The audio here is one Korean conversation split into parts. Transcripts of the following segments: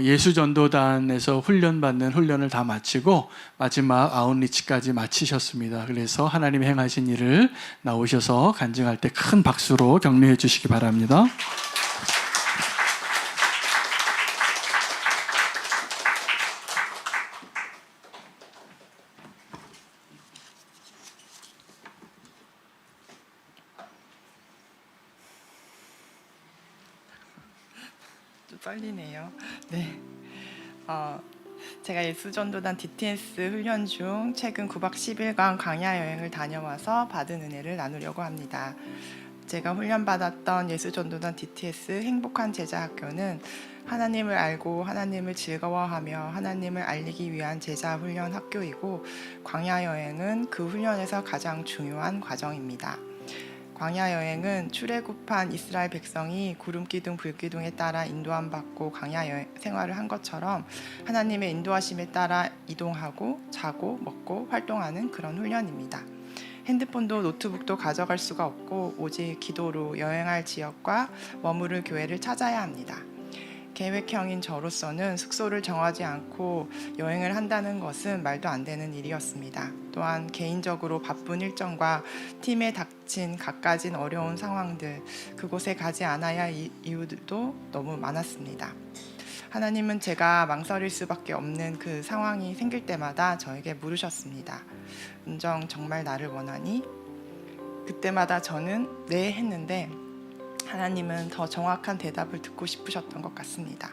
예수전도단에서 훈련받는 훈련을 다 마치고 마지막 아웃리치까지 마치셨습니다. 그래서 하나님이 행하신 일을 나오셔서 간증할 때 큰 박수로 격려해 주시기 바랍니다. 좀 떨리네요. 네. 제가 예수전도단 DTS 훈련 중 최근 9박 10일간 광야 여행을 다녀와서 받은 은혜를 나누려고 합니다. 제가 훈련받았던 예수전도단 DTS 행복한 제자 학교는 하나님을 알고 하나님을 즐거워하며 하나님을 알리기 위한 제자 훈련 학교이고, 광야 여행은 그 훈련에서 가장 중요한 과정입니다. 광야 여행은 출애굽한 이스라엘 백성이 구름기둥 불기둥에 따라 인도함 받고 광야 여행 생활을 한 것처럼 하나님의 인도하심에 따라 이동하고 자고 먹고 활동하는 그런 훈련입니다. 핸드폰도 노트북도 가져갈 수가 없고 오직 기도로 여행할 지역과 머무를 교회를 찾아야 합니다. 계획형인 저로서는 숙소를 정하지 않고 여행을 한다는 것은 말도 안 되는 일이었습니다. 또한 개인적으로 바쁜 일정과 팀에 닥친 갖가진 어려운 상황들, 그곳에 가지 않아야 할 이유들도 너무 많았습니다. 하나님은 제가 망설일 수밖에 없는 그 상황이 생길 때마다 저에게 물으셨습니다. 은정, 정말 나를 원하니? 그때마다 저는 네 했는데 하나님은 더 정확한 대답을 듣고 싶으셨던 것 같습니다.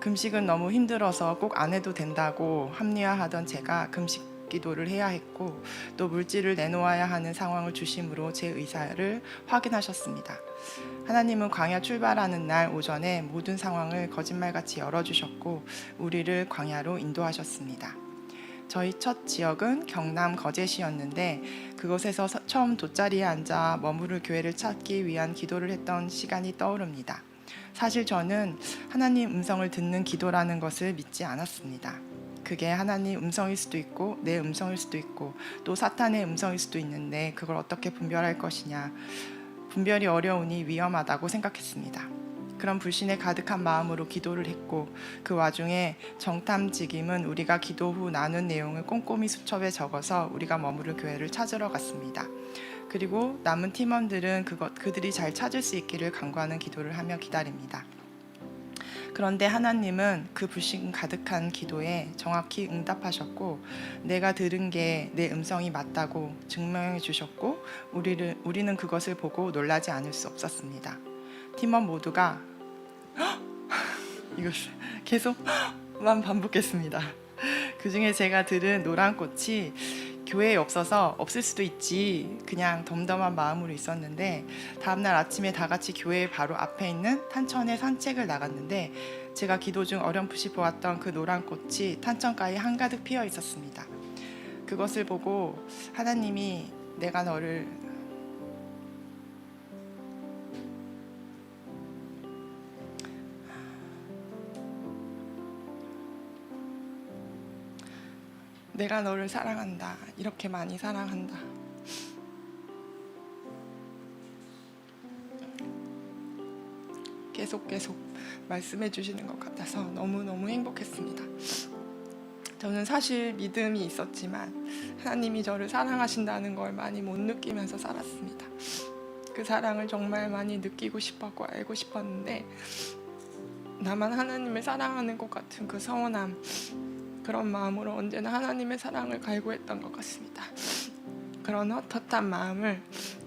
금식은 너무 힘들어서 꼭 안 해도 된다고 합리화하던 제가 금식 기도를 해야 했고, 또 물질을 내놓아야 하는 상황을 주심으로 제 의사를 확인하셨습니다. 하나님은 광야 출발하는 날 오전에 모든 상황을 거짓말같이 열어주셨고 우리를 광야로 인도하셨습니다. 저희 첫 지역은 경남 거제시였는데 그곳에서 처음 돗자리에 앉아 머무를 교회를 찾기 위한 기도를 했던 시간이 떠오릅니다. 사실 저는 하나님 음성을 듣는 기도라는 것을 믿지 않았습니다. 그게 하나님 음성일 수도 있고 내 음성일 수도 있고 또 사탄의 음성일 수도 있는데 그걸 어떻게 분별할 것이냐, 분별이 어려우니 위험하다고 생각했습니다. 그런 불신에 가득한 마음으로 기도를 했고, 그 와중에 정탐직임은 우리가 기도 후 나눈 내용을 꼼꼼히 수첩에 적어서 우리가 머무를 교회를 찾으러 갔습니다. 그리고 남은 팀원들은 그들이 잘 찾을 수 있기를 간구하는 기도를 하며 기다립니다. 그런데 하나님은 그 불신 가득한 기도에 정확히 응답하셨고 내가 들은 게 내 음성이 맞다고 증명해 주셨고 우리는 그것을 보고 놀라지 않을 수 없었습니다. 팀원 모두가 이거 계속만 반복했습니다. 그 중에 제가 들은 노란 꽃이 교회에 없어서 없을 수도 있지 그냥 덤덤한 마음으로 있었는데, 다음날 아침에 다 같이 교회 바로 앞에 있는 탄천에 산책을 나갔는데 제가 기도 중 어렴풋이 보았던 그 노란 꽃이 탄천가에 한가득 피어 있었습니다. 그것을 보고 하나님이 내가 너를 사랑한다. 이렇게 많이 사랑한다. 계속 말씀해 주시는 것 같아서 너무너무 행복했습니다. 저는 사실 믿음이 있었지만 하나님이 저를 사랑하신다는 걸 많이 못 느끼면서 살았습니다. 그 사랑을 정말 많이 느끼고 싶었고 알고 싶었는데 나만 하나님을 사랑하는 것 같은 그 서운함, 그런 마음으로 언제나 하나님의 사랑을 갈구했던 것 같습니다. 그런 헛헛한 마음을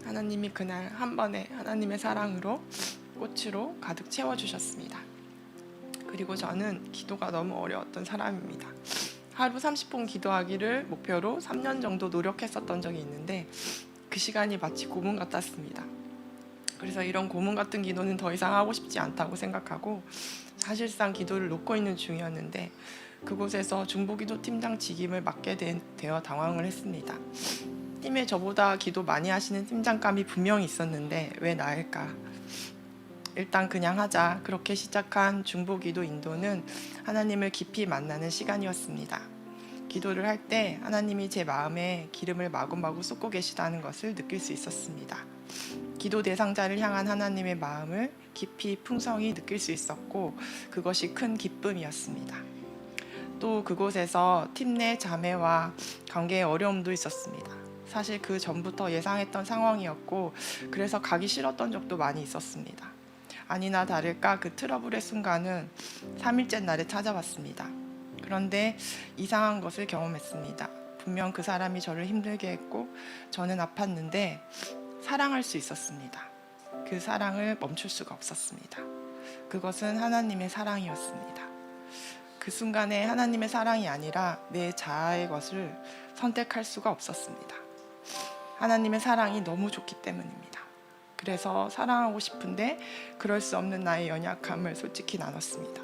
하나님이 그날 한 번에 하나님의 사랑으로 꽃으로 가득 채워주셨습니다. 그리고 저는 기도가 너무 어려웠던 사람입니다. 하루 30분 기도하기를 목표로 3년 정도 노력했었던 적이 있는데 그 시간이 마치 고문 같았습니다. 그래서 이런 고문 같은 기도는 더 이상 하고 싶지 않다고 생각하고 사실상 기도를 놓고 있는 중이었는데 그곳에서 중보기도 팀장 직임을 맡게 되어 당황을 했습니다. 팀에 저보다 기도 많이 하시는 팀장감이 분명히 있었는데 왜 나일까? 일단 그냥 하자. 그렇게 시작한 중보기도 인도는 하나님을 깊이 만나는 시간이었습니다. 기도를 할 때 하나님이 제 마음에 기름을 마구마구 쏟고 계시다는 것을 느낄 수 있었습니다. 기도 대상자를 향한 하나님의 마음을 깊이 풍성히 느낄 수 있었고 그것이 큰 기쁨이었습니다. 또 그곳에서 팀 내 자매와 관계의 어려움도 있었습니다. 사실 그 전부터 예상했던 상황이었고 그래서 가기 싫었던 적도 많이 있었습니다. 아니나 다를까 그 트러블의 순간은 3일째 날에 찾아왔습니다. 그런데 이상한 것을 경험했습니다. 분명 그 사람이 저를 힘들게 했고 저는 아팠는데 사랑할 수 있었습니다. 그 사랑을 멈출 수가 없었습니다. 그것은 하나님의 사랑이었습니다. 그 순간에 하나님의 사랑이 아니라 내 자아의 것을 선택할 수가 없었습니다. 하나님의 사랑이 너무 좋기 때문입니다. 그래서 사랑하고 싶은데 그럴 수 없는 나의 연약함을 솔직히 나눴습니다.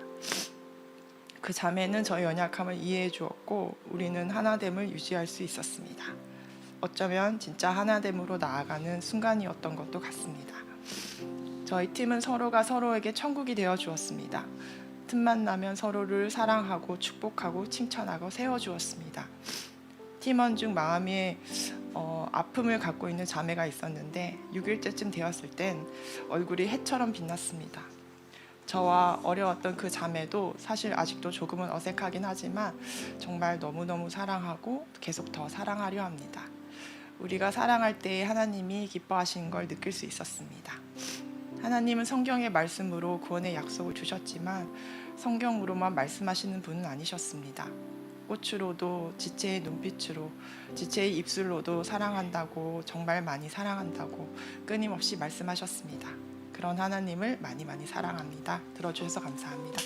그 자매는 저의 연약함을 이해해 주었고 우리는 하나됨을 유지할 수 있었습니다. 어쩌면 진짜 하나됨으로 나아가는 순간이었던 것도 같습니다. 저희 팀은 서로가 서로에게 천국이 되어 주었습니다. 틈만 나면 서로를 사랑하고 축복하고 칭찬하고 세워주었습니다. 팀원 중 마음에 아픔을 갖고 있는 자매가 있었는데 6일째쯤 되었을 땐 얼굴이 해처럼 빛났습니다. 저와 어려웠던 그 자매도 사실 아직도 조금은 어색하긴 하지만 정말 너무너무 사랑하고 계속 더 사랑하려 합니다. 우리가 사랑할 때 하나님이 기뻐하시는 걸 느낄 수 있었습니다. 하나님은 성경의 말씀으로 구원의 약속을 주셨지만 성경으로만 말씀하시는 분은 아니셨습니다. 꽃으로도 지체의 눈빛으로 지체의 입술로도 사랑한다고 정말 많이 사랑한다고 끊임없이 말씀하셨습니다. 그런 하나님을 많이 많이 사랑합니다. 들어주셔서 감사합니다.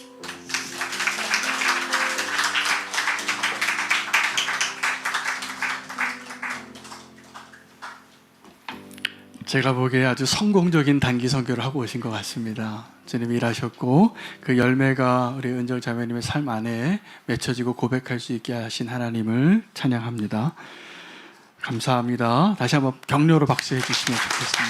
제가 보기에 아주 성공적인 단기 선교를 하고 오신 것 같습니다. 주님 일하셨고 그 열매가 우리 은정 자매님의 삶 안에 맺혀지고 고백할 수 있게 하신 하나님을 찬양합니다. 감사합니다. 다시 한번 격려로 박수해 주시면 좋겠습니다.